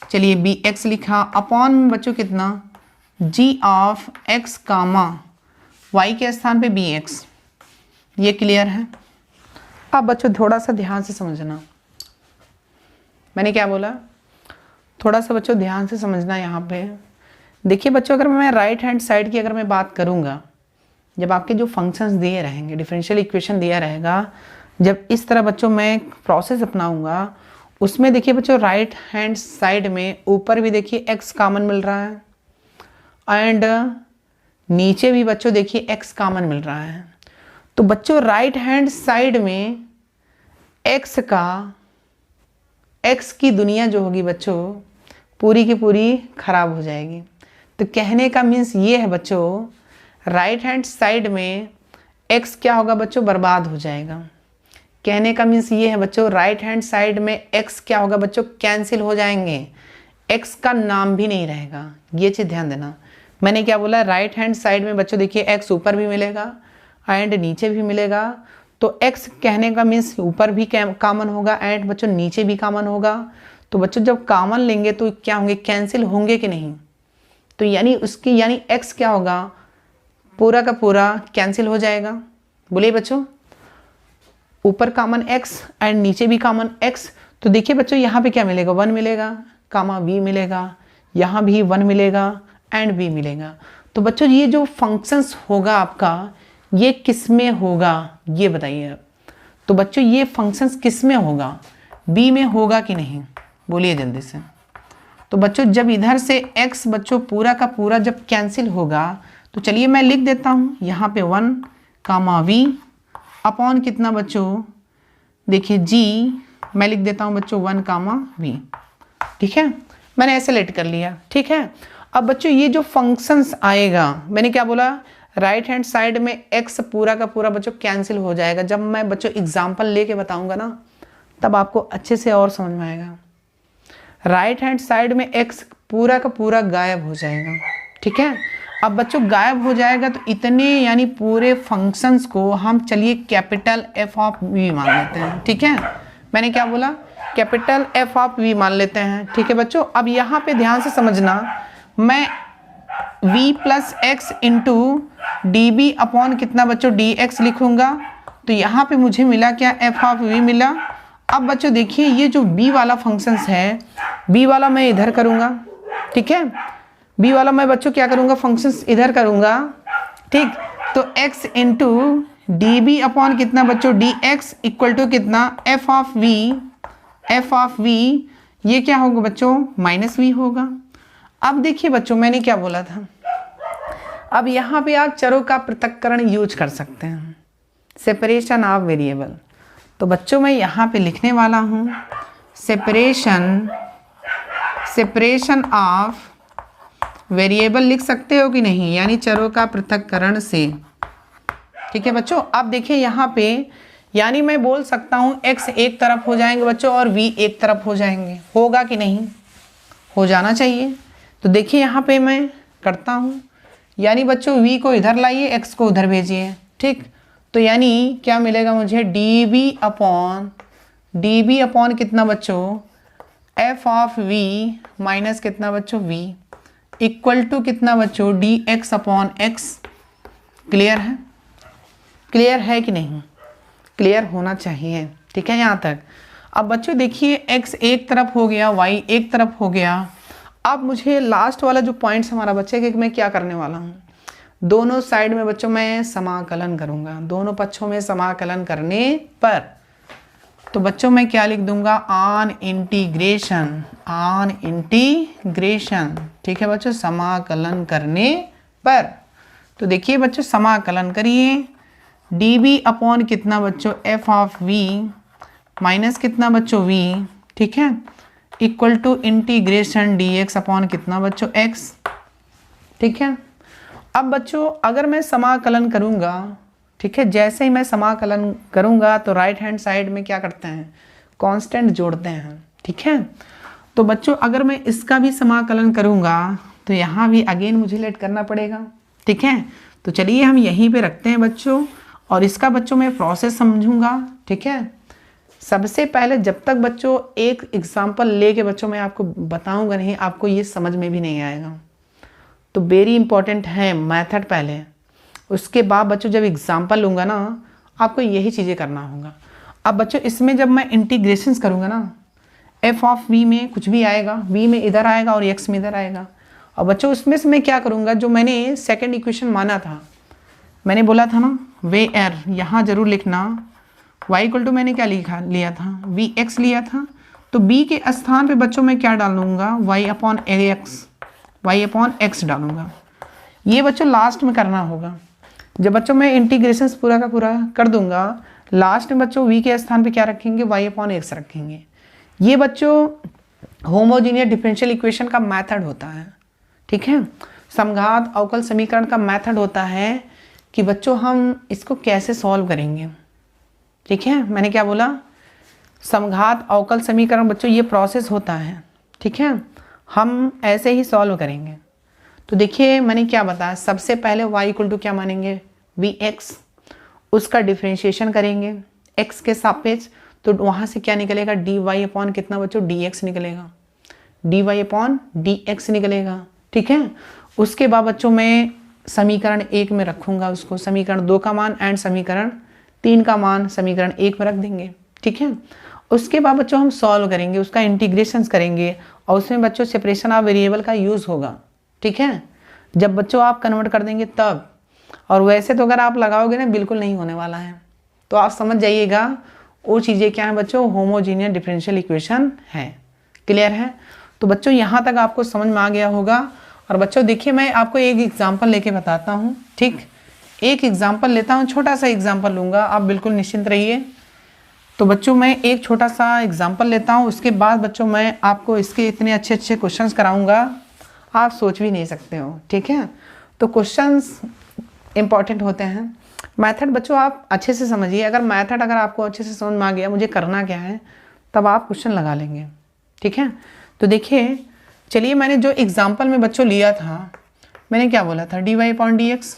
चलिए bx लिखा अपॉन में बच्चों कितना? g of x comma y के स्थान पे bx। ये क्लियर है? अब बच्चों थोड़ा सा ध्यान से समझना, मैंने क्या बोला? थोड़ा सा बच्चों ध्यान से समझना। यहाँ पे देखिए बच्चों, अगर मैं राइट हैंड साइड की अगर मैं बात करूँगा, जब आपके जो फंक्शंस दिए रहेंगे, डिफरेंशियल इक्वेशन दिया रहेगा, जब इस तरह बच्चों मैं प्रोसेस अपनाऊंगा, उसमें देखिए बच्चों राइट हैंड साइड में ऊपर भी देखिए x कॉमन मिल रहा है एंड नीचे भी बच्चों देखिए x कॉमन मिल रहा है। तो बच्चों राइट हैंड साइड में x की दुनिया जो होगी बच्चों पूरी की पूरी खराब हो जाएगी। तो कहने का मीन्स ये है बच्चों, राइट हैंड साइड में x क्या होगा बच्चों? बर्बाद हो जाएगा। कहने का मीन्स ये है बच्चों, राइट हैंड साइड में x क्या होगा बच्चों? कैंसिल हो जाएंगे, x का नाम भी नहीं रहेगा। ये चीज़ ध्यान देना। मैंने क्या बोला? राइट हैंड साइड में बच्चों देखिए x ऊपर भी मिलेगा एंड नीचे भी मिलेगा। तो x कहने का मीन्स ऊपर भी कॉमन होगा एंड बच्चों नीचे भी कॉमन होगा। तो बच्चों जब कॉमन लेंगे तो क्या होंगे? कैंसिल होंगे कि नहीं? तो यानी x क्या होगा? पूरा का पूरा कैंसिल हो जाएगा। बोलिए बच्चों, ऊपर कॉमन x एंड नीचे भी कॉमन x। तो देखिए बच्चों यहाँ पे क्या मिलेगा? 1 मिलेगा, कामा v मिलेगा, यहाँ भी 1 मिलेगा एंड v मिलेगा। तो बच्चों ये जो फंक्शंस होगा आपका, ये किस में होगा ये बताइए आप। तो बच्चों ये फंक्शंस किस में होगा? b में होगा कि नहीं? बोलिए जल्दी से। तो बच्चों जब इधर से x बच्चों पूरा का पूरा जब कैंसिल होगा, तो चलिए मैं लिख देता हूँ यहाँ पे 1 कामा v अपॉन कितना बच्चों? देखिए g मैं लिख देता हूँ बच्चों 1 कामा v। ठीक है, मैंने ऐसे लेट कर लिया। ठीक है, अब बच्चों ये जो फंक्शंस आएगा, मैंने क्या बोला? राइट हैंड साइड में x पूरा का पूरा बच्चों कैंसिल हो जाएगा। जब मैं बच्चों एग्जाम्पल लेके बताऊंगा ना, तब आपको अच्छे से और समझ में आएगा। राइट हैंड साइड में x पूरा का पूरा गायब हो जाएगा। ठीक है, अब बच्चों गायब हो जाएगा तो इतने यानी पूरे फंक्शंस को हम चलिए कैपिटल f ऑफ v मान लेते हैं। ठीक है, मैंने क्या बोला? कैपिटल f ऑफ v मान लेते हैं। ठीक है बच्चों, अब यहाँ पे ध्यान से समझना, मैं v plus x into d b upon कितना बच्चों? dx लिखूंगा। तो यहाँ पे मुझे मिला क्या? f ऑफ v मिला। अब बच्चों देखिए ये जो b वाला फंक्शंस है, b वाला मैं इधर करूँगा। ठीक है, b वाला मैं बच्चों क्या करूँगा? फंक्शंस इधर करूँगा। ठीक, तो x into d b upon कितना बच्चों? dx इक्वल टू कितना? f of v। ये क्या होगा बच्चों? माइनस v होगा। अब देखिए बच्चों मैंने क्या बोला था, अब यहाँ पे आप चरों का पृथक्करण यूज कर सकते हैं, सेपरेशन ऑफ वेरिएबल। तो बच्चों मैं यहाँ पे लिखने वाला हूँ सेपरेशन ऑफ वेरिएबल लिख सकते हो कि नहीं? यानी चरों का पृथक्करण से। ठीक है बच्चों, अब देखिए यहाँ पे यानी मैं बोल सकता हूँ x एक तरफ हो जाएंगे बच्चों और v एक तरफ हो जाएंगे। होगा कि नहीं? हो जाना चाहिए। तो देखिए यहाँ पे मैं करता हूँ, यानी बच्चों v को इधर लाइए, x को उधर भेजिए। ठीक, तो यानी क्या मिलेगा मुझे? डी बी अपॉन कितना बच्चों? एफ ऑफ वी माइनस कितना बच्चों वी इक्वल टू कितना बच्चों d x upon x. Clear है? क्लियर है कि नहीं? क्लियर होना चाहिए, ठीक है यहाँ तक। अब बच्चों देखिए x एक तरफ हो गया, y एक तरफ हो गया। अब मुझे लास्ट वाला जो पॉइंट्स हमारा बच्चे कि मैं क्या करने वाला हूँ, दोनों साइड में बच्चों मैं समाकलन करूँगा। दोनों पक्षों में समाकलन करने पर तो बच्चों मैं क्या लिख दूंगा, ऑन इंटीग्रेशन, ऑन इंटीग्रेशन, ठीक है बच्चों, समाकलन करने पर। तो देखिए बच्चों समाकलन करिए, dv अपॉन कितना बच्चों f ऑफ v माइनस कितना बच्चों v, ठीक है, equal to integration dx upon कितना बच्चों x, ठीक है। अब बच्चों अगर मैं समाकलन करूँगा, ठीक है, जैसे ही मैं समाकलन करूँगा तो राइट हैंड साइड में क्या करते हैं, कांस्टेंट जोड़ते हैं, ठीक है। तो बच्चों अगर मैं इसका भी समाकलन करूँगा तो यहाँ भी अगेन मुझे लेट करना पड़ेगा, ठीक है। तो चलिए हम यहीं पे रखते हैं बच्चों, और इसका बच्चों मैं प्रोसेस समझूंगा, ठीक है। सबसे पहले जब तक बच्चों एक एग्जांपल लेके बच्चों मैं आपको बताऊंगा नहीं, आपको ये समझ में भी नहीं आएगा। तो वेरी इंपॉर्टेंट है मेथड पहले, उसके बाद बच्चों जब एग्जांपल लूँगा ना आपको यही चीज़ें करना होगा। अब बच्चों इसमें जब मैं इंटीग्रेशंस करूँगा ना, एफ ऑफ वी में कुछ भी आएगा, वी में इधर आएगा और एक्स में इधर आएगा। और बच्चों उसमें से मैं क्या करूँगा, जो मैंने सेकेंड इक्वेशन माना था, मैंने बोला था ना वे एर, यहाँ जरूर लिखना, y इक्वल टू मैंने क्या लिया था, वी एक्स लिया था। तो b के स्थान पे बच्चों मैं क्या डालूंगा, y अपॉन एक्स डालूंगा। ये बच्चों लास्ट में करना होगा। जब बच्चों मैं इंटीग्रेशन पूरा का पूरा कर दूंगा, लास्ट में बच्चों v के स्थान पे क्या रखेंगे, y अपॉन एक्स रखेंगे। ये बच्चों होमोजीनियस डिफरेंशियल इक्वेशन का मेथड होता है, ठीक है। समघात अवकल समीकरण का मेथड होता है कि बच्चों हम इसको कैसे सॉल्व करेंगे, ठीक है। मैंने क्या बोला, समघात अवकल समीकरण बच्चों ये प्रोसेस होता है, ठीक है, हम ऐसे ही सॉल्व करेंगे। तो देखिए मैंने क्या बताया, सबसे पहले y इक्वल टू क्या मानेंगे, वी एक्स, उसका डिफ्रेंशिएशन करेंगे x के सापेक्ष, तो वहाँ से क्या निकलेगा, डी वाई अपॉन कितना बच्चों डी एक्स निकलेगा, d y upon d x निकलेगा, ठीक है। उसके बाद बच्चों मैं समीकरण 1 में रखूँगा उसको, समीकरण 2 का मान एंड समीकरण 3 का मान समीकरण 1 में रख देंगे, ठीक है। उसके बाद बच्चों हम सॉल्व करेंगे, उसका इंटीग्रेशंस करेंगे, और उसमें बच्चों सेपरेशन ऑफ वेरिएबल का यूज़ होगा, ठीक है। जब बच्चों आप कन्वर्ट कर देंगे तब, और वैसे तो अगर आप लगाओगे ना बिल्कुल नहीं होने वाला है। तो आप समझ जाइएगा वो चीज़ें क्या हैं बच्चों, होमोजीनियस डिफरेंशियल इक्वेशन है। क्लियर है? तो बच्चों यहाँ तक आपको समझ में आ गया होगा। और बच्चों देखिए मैं आपको एक एग्जाम्पल लेके बताता हूँ, ठीक, एक एग्जाम्पल लेता हूँ, छोटा सा एग्जाम्पल लूँगा, आप बिल्कुल निश्चिंत रहिए। तो बच्चों मैं एक छोटा सा एग्जाम्पल लेता हूँ, उसके बाद बच्चों मैं आपको इसके इतने अच्छे अच्छे क्वेश्चंस कराऊंगा, आप सोच भी नहीं सकते हो, ठीक है। तो क्वेश्चंस इंपॉर्टेंट होते हैं। मेथड बच्चों आप अच्छे से समझिए, अगर मेथड अगर आपको अच्छे से समझ में आ गया मुझे करना क्या है, तब आप क्वेश्चन लगा लेंगे, ठीक है। तो देखिए चलिए मैंने जो एग्जाम्पल में बच्चों लिया था, मैंने क्या बोला था, d y upon d x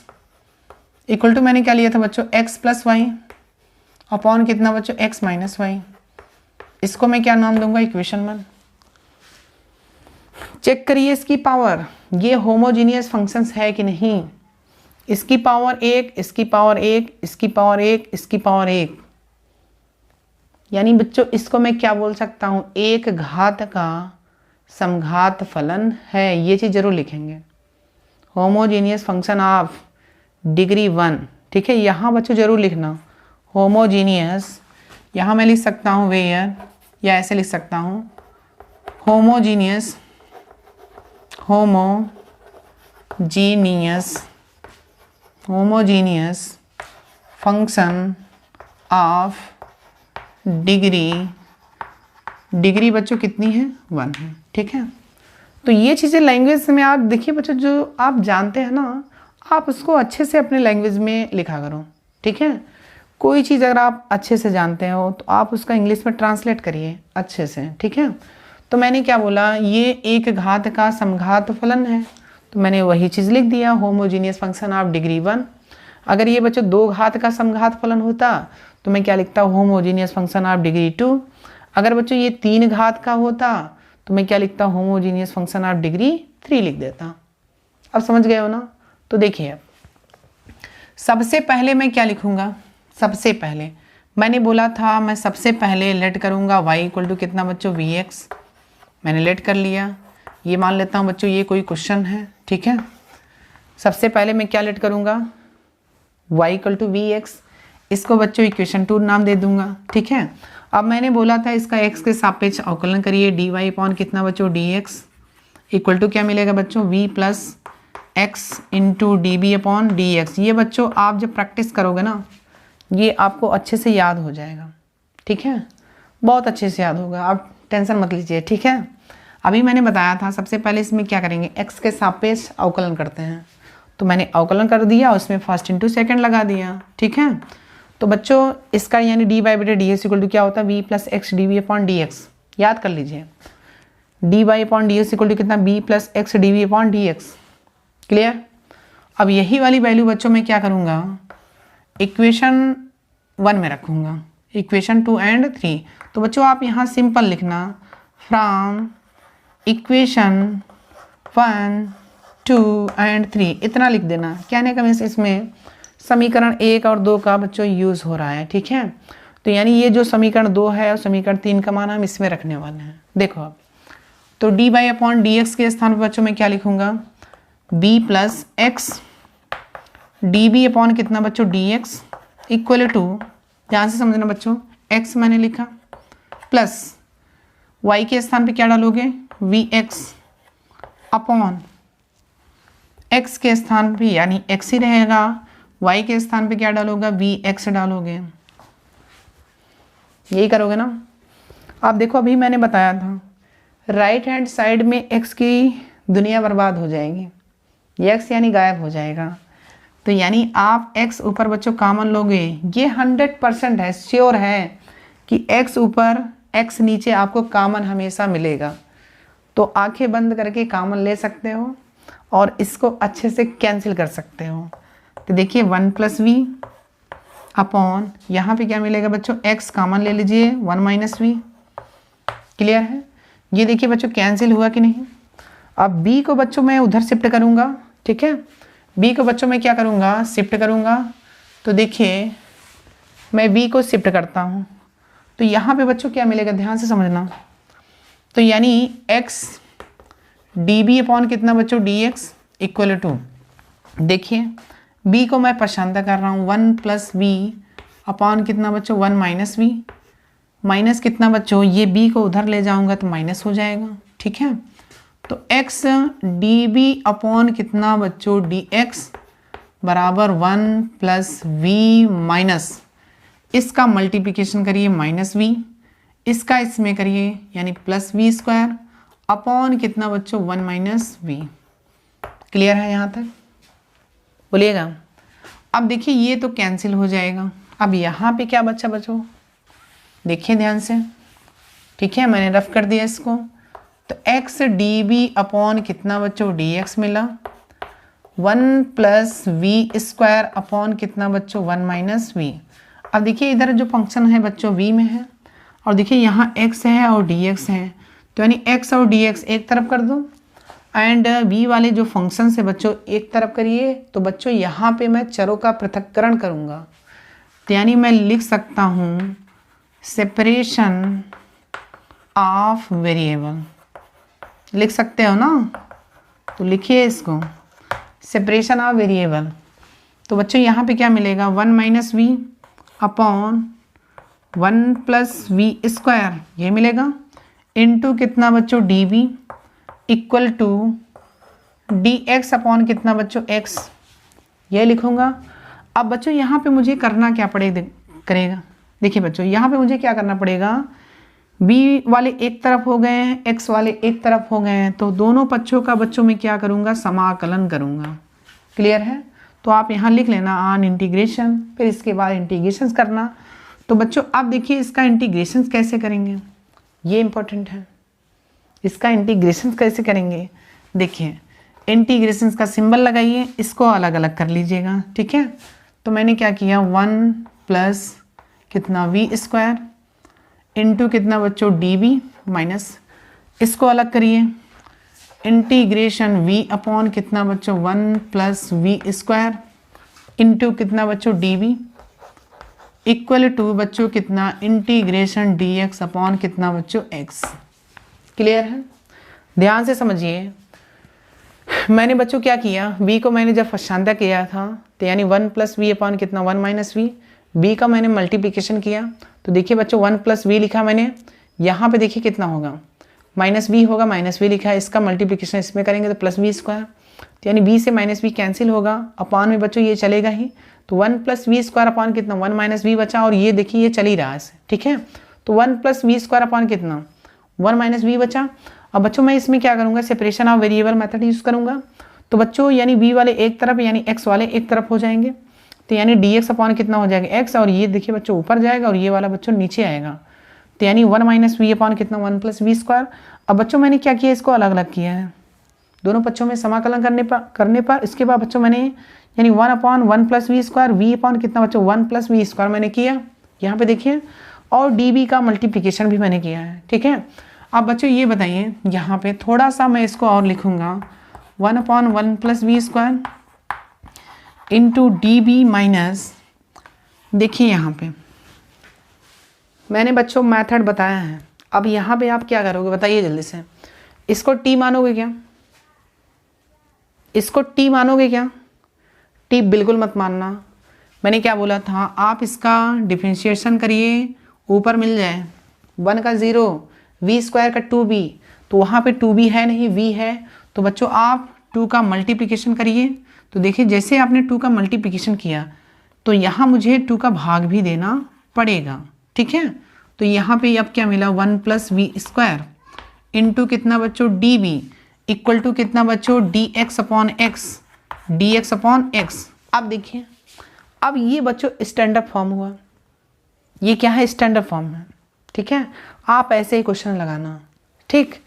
equal to मैंने क्या लिया था बच्चों, एक्स प्लस वाई अपॉन कितना बच्चों, एक्स माइनस वाई। इसको मैं क्या नाम दूंगा, इक्वेशन 1। चेक करिए इसकी पावर, ये होमोजीनियस फंक्शंस है कि नहीं। इसकी पावर 1, इसकी पावर 1, इसकी पावर 1, इसकी पावर 1, यानी बच्चों इसको मैं क्या बोल सकता हूँ, एक घात का समघात फलन है। ये चीज़ जरूर लिखेंगे, होमोजीनियस फंक्शन ऑफ डिग्री 1, ठीक है। यहाँ बच्चों जरूर लिखना होमोजीनियस, यहाँ मैं लिख सकता हूँ वेयर, या ऐसे लिख सकता हूँ homogeneous, homogeneous function of degree बच्चों कितनी है, 1 है, ठीक है। तो ये चीज़ें लैंग्वेज में आप देखिए बच्चों, जो आप जानते हैं ना आप उसको अच्छे से अपने लैंग्वेज में लिखा करो, ठीक है। कोई चीज़ अगर आप अच्छे से जानते हो तो आप उसका इंग्लिश में ट्रांसलेट करिए अच्छे से, ठीक है। तो मैंने क्या बोला, ये एक घात का समघात फलन है, तो मैंने वही चीज़ लिख दिया, होमोजीनियस फंक्शन ऑफ डिग्री 1। अगर ये बच्चों 2 घात का समघात फलन होता तो मैं क्या लिखता, होमोजीनियस फंक्शन ऑफ डिग्री 2। अगर बच्चों ये 3 घात का होता तो मैं क्या लिखता हूँ, होमोजीनियस फंक्शन ऑफ डिग्री 3 लिख देता। अब समझ गए हो ना। तो देखिए सबसे पहले मैं क्या लिखूँगा, सबसे पहले मैंने बोला था मैं सबसे पहले लेट करूँगा y इक्वल टू कितना बच्चों, vx। मैंने लेट कर लिया, ये मान लेता हूँ बच्चों ये कोई क्वेश्चन है, ठीक है। सबसे पहले मैं क्या लेट करूँगा, y इक्वल टू vx, इसको बच्चों इक्वेशन 2 नाम दे दूंगा, ठीक है। अब मैंने बोला था इसका x के सापेक्ष अवकलन करिए, dy अपॉन कितना बच्चों dx इक्वल टू क्या मिलेगा बच्चों, v plus x into d b upon d x. ये बच्चों आप जब प्रैक्टिस करोगे ना ये आपको अच्छे से याद हो जाएगा, ठीक है, बहुत अच्छे से याद होगा, आप टेंशन मत लीजिए, ठीक है। अभी मैंने बताया था सबसे पहले इसमें क्या करेंगे, x के सापेक्ष अवकलन करते हैं, तो मैंने अवकलन कर दिया, उसमें फर्स्ट इंटू सेकेंड लगा दिया, ठीक है। तो बच्चों इसका यानी डी बाई बटे डी एक्स इक्वल टू क्या होता है, v plus x d v upon d x. याद कर लीजिए, d y upon d x equal to कितना, b plus x d v upon d x. Clear. अब यही वाली वैल्यू बच्चों मैं क्या करूँगा, इक्वेशन 1 में रखूँगा, इक्वेशन 2 एंड 3। तो बच्चों आप यहाँ सिंपल लिखना, फ्रॉम इक्वेशन 1, 2 एंड 3 इतना लिख देना। कहने का मीन्स इसमें समीकरण 1 और 2 का बच्चों यूज़ हो रहा है, ठीक है। तो यानी ये जो समीकरण 2 है और समीकरण 3 का मान हम इसमें रखने वाले हैं। देखो अब तो d y upon d x के स्थान पर बच्चों मैं क्या लिखूँगा, b plus x d b upon कितना बच्चों डी एक्स इक्वल टू, ध्यान से समझना बच्चों, x मैंने लिखा प्लस y के स्थान पे क्या डालोगे, वी एक्स अपॉन x के स्थान पे यानी x ही रहेगा, y के स्थान पे क्या डालोगे, वी एक्स डालोगे, यही करोगे ना। अब देखो अभी मैंने बताया था राइट हैंड साइड में x की दुनिया बर्बाद हो जाएगी, x यानी गायब हो जाएगा, तो यानी आप x ऊपर बच्चों कॉमन लोगे, ये 100% है, श्योर है कि x ऊपर x नीचे आपको कॉमन हमेशा मिलेगा। तो आंखें बंद करके कॉमन ले सकते हो और इसको अच्छे से कैंसिल कर सकते हो। तो देखिए 1 प्लस वी अपॉन यहाँ पे क्या मिलेगा बच्चों, x कॉमन ले लीजिए 1 माइनस वी। क्लियर है। ये देखिए बच्चों कैंसिल हुआ कि नहीं। अब b को बच्चों मैं उधर शिफ्ट करूँगा, ठीक है, b को बच्चों मैं क्या करूँगा, शिफ्ट करूँगा। तो देखिए मैं b को शिफ्ट करता हूँ, तो यहाँ पे बच्चों क्या मिलेगा, ध्यान से समझना। तो यानी x डी बी अपॉन कितना बच्चों डी एक्स इक्वल टू, देखिए b को मैं पसंद कर रहा हूँ 1 प्लस वी अपॉन कितना बच्चों 1 माइनस वी, माइनस कितना बच्चों, ये b को उधर ले जाऊँगा तो माइनस हो जाएगा, ठीक है। तो x डी बी अपॉन कितना बच्चों डी एक्स बराबर 1 प्लस वी माइनस, इसका मल्टीप्लिकेशन करिए माइनस वी, इसका इसमें करिए यानी प्लस वी स्क्वायर अपॉन कितना बच्चों 1 माइनस वी। क्लियर है यहाँ तक, बोलिएगा। अब देखिए ये तो कैंसिल हो जाएगा। अब यहाँ पे क्या बच्चा बच्चों, देखिए ध्यान से, ठीक है, मैंने रफ कर दिया इसको। तो x डी बी अपॉन कितना बच्चों डी एक्स मिला, 1 प्लस वी स्क्वायर अपॉन कितना बच्चों 1 माइनस वी। अब देखिए इधर जो फंक्शन है बच्चों v में है और देखिए यहाँ x है और dx है, तो यानी x और dx एक तरफ कर दो एंड v वाले जो फंक्शन है बच्चों एक तरफ करिए। तो बच्चों यहाँ पे मैं चरों का पृथक्करण करूँगा, तो यानी मैं लिख सकता हूँ सेपरेशन ऑफ वेरिएबल, लिख सकते हो ना, तो लिखिए इसको सेपरेशन ऑफ वेरिएबल। तो बच्चों यहाँ पे क्या मिलेगा 1 minus v upon 1 plus v square ये मिलेगा इनटू कितना बच्चों d b equal to d x upon कितना बच्चों एक्स, ये लिखूँगा। अब बच्चों यहाँ पे मुझे करना क्या करेगा, देखिए बच्चों यहाँ पे मुझे क्या करना पड़ेगा, b वाले एक तरफ हो गए हैं, x वाले एक तरफ हो गए हैं, तो दोनों पक्षों का बच्चों में क्या करूँगा, समाकलन करूँगा। क्लियर है। तो आप यहाँ लिख लेना ऑन इंटीग्रेशन, फिर इसके बाद इंटीग्रेशन करना। तो बच्चों अब देखिए इसका इंटीग्रेशन कैसे करेंगे, ये इंपॉर्टेंट है, इसका इंटीग्रेशन कैसे करेंगे। देखिए इंटीग्रेशन का सिंबल लगाइए, इसको अलग अलग कर लीजिएगा, ठीक है। तो मैंने क्या किया 1 प्लस कितना वी स्क्वायर इंटू कितना बच्चों डी बी माइनस इसको अलग करिए, इंटीग्रेशन v अपॉन कितना बच्चों 1 प्लस वी स्क्वायर इंटू कितना बच्चों dv इक्वल टू बच्चों कितना इंटीग्रेशन dx अपॉन कितना बच्चों x। क्लियर है? ध्यान से समझिए, मैंने बच्चों क्या किया, v को मैंने जब फर्स्टांता किया था तो यानी 1 प्लस वी अपॉन कितना 1 माइनस वी, b का मैंने मल्टीप्लिकेशन किया तो देखिए बच्चों 1 प्लस वी लिखा मैंने, यहाँ पे देखिए कितना होगा माइनस वी होगा, माइनस वी लिखा है, इसका मल्टीप्लिकेशन इसमें करेंगे तो प्लस वी स्क्वायर, तो यानी b से माइनस वी कैंसिल होगा, अपॉन में बच्चों ये चलेगा ही, तो 1 प्लस वी स्क्वायर अपॉन कितना 1 माइनस वी बचा, और ये देखिए ये चल ही रहा है, ठीक है। तो 1 प्लस वी स्क्वायर अपॉन कितना 1 माइनस वी बचा। अब बच्चों मैं इसमें क्या करूँगा, separation of variable method use करूँगा, तो बच्चों यानी v वाले एक तरफ यानी x वाले एक तरफ हो जाएंगे, तो यानी dx अपॉन कितना हो जाएगा x, और ये देखिए बच्चों ऊपर जाएगा और ये वाला बच्चों नीचे आएगा, तो यानी 1 माइनस वी अपॉन कितना 1 प्लस वी स्क्वायर। अब बच्चों मैंने क्या किया, इसको अलग अलग किया है, दोनों पक्षों में समाकलन करने पर इसके बाद बच्चों मैंने यानी 1 upon 1 plus v square, v upon कितना बच्चों 1 प्लस वी स्क्वायर मैंने किया यहाँ पे देखिए, और db का मल्टीप्लिकेशन भी मैंने किया है, ठीक है। अब बच्चों ये बताइए, यहाँ पे थोड़ा सा मैं इसको और लिखूँगा 1 upon 1 plus v square into db minus, देखिए यहाँ पे मैंने बच्चों मेथड बताया है, अब यहाँ पे आप क्या करोगे बताइए जल्दी से, इसको t मानोगे क्या, इसको t मानोगे क्या, t बिल्कुल मत मानना, मैंने क्या बोला था, आप इसका डिफरेंशिएशन करिए, ऊपर मिल जाए 1 का 0 वी स्क्वायर का 2b, तो वहाँ पे 2b है नहीं v है, तो बच्चों आप 2 का मल्टीप्लिकेशन करिए, तो देखिए जैसे आपने 2 का मल्टीप्लिकेशन किया तो यहाँ मुझे 2 का भाग भी देना पड़ेगा, ठीक है। तो यहाँ पे अब क्या मिला 1 प्लस वी स्क्वायर इंटू कितना बच्चों db इक्वल टू कितना बच्चों dx upon x, dx upon x। अब देखिए, अब ये बच्चों स्टैंडर्ड फॉर्म हुआ, ये क्या है स्टैंडर्ड फॉर्म है, ठीक है, आप ऐसे ही क्वेश्चन लगाना, ठीक।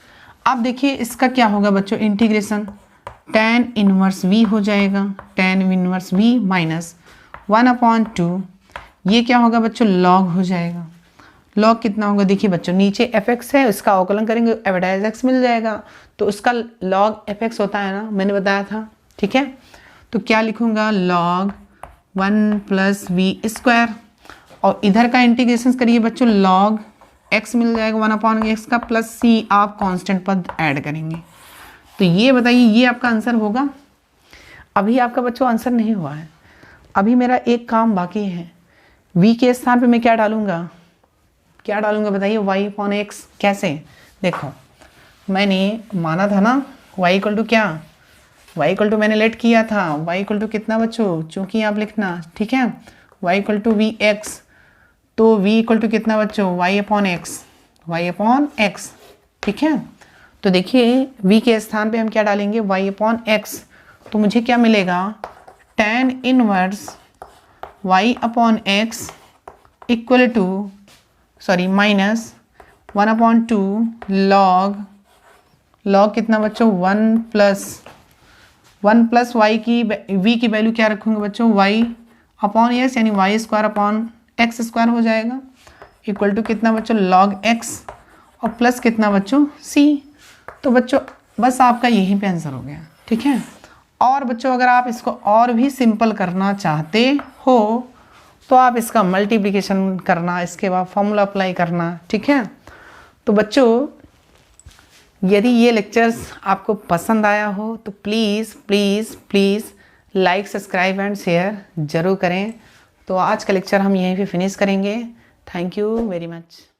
अब देखिए इसका क्या होगा बच्चों, इंटीग्रेशन tan इनवर्स v हो जाएगा, tan inverse v minus 1 upon 2, ये क्या होगा बच्चों log हो जाएगा, log कितना होगा देखिए बच्चों, नीचे fx है इसका अवकलन करेंगे f x मिल जाएगा, तो उसका log fx होता है ना, मैंने बताया था, ठीक है। तो क्या लिखूंगा log 1 प्लस वी स्क्वायर, और इधर का इंटीग्रेशन करिए बच्चों log x मिल जाएगा 1 अपॉन x का, प्लस c आप कांस्टेंट पद ऐड करेंगे, तो ये बताइए ये आपका आंसर होगा। अभी आपका बच्चों आंसर नहीं हुआ है, अभी मेरा एक काम बाकी है, v के स्थान पे मैं क्या डालूंगा, क्या डालूंगा बताइए y अपॉन x, कैसे, देखो मैंने माना था ना y इक्वल टू क्या, y इक्वल टू मैंने लेट किया था y इक्वल टू कितना बच्चों, चूंकि आप लिखना, ठीक है, y equal to v x, तो v इक्वल टू कितना बच्चों y अपॉन x, ठीक है। तो देखिए v के स्थान पे हम क्या डालेंगे y अपॉन x, तो मुझे क्या मिलेगा tan inverse y upon x equal to minus 1 upon 2 log कितना बच्चों 1 प्लस y की v की वैल्यू क्या रखूँगे बच्चों y अपॉन x, यानी y square upon x square हो जाएगा, इक्वल टू कितना बच्चों log x, और प्लस कितना बच्चों c। तो बच्चों बस आपका यही पे आंसर हो गया, ठीक है। और बच्चों अगर आप इसको और भी सिंपल करना चाहते हो तो आप इसका मल्टीप्लिकेशन करना, इसके बाद फॉर्मूला अप्लाई करना, ठीक है। तो बच्चों यदि ये लेक्चर्स आपको पसंद आया हो तो please please please like subscribe and share ज़रूर करें। तो आज का लेक्चर हम यहीं पे फिनिश करेंगे। Thank you very much.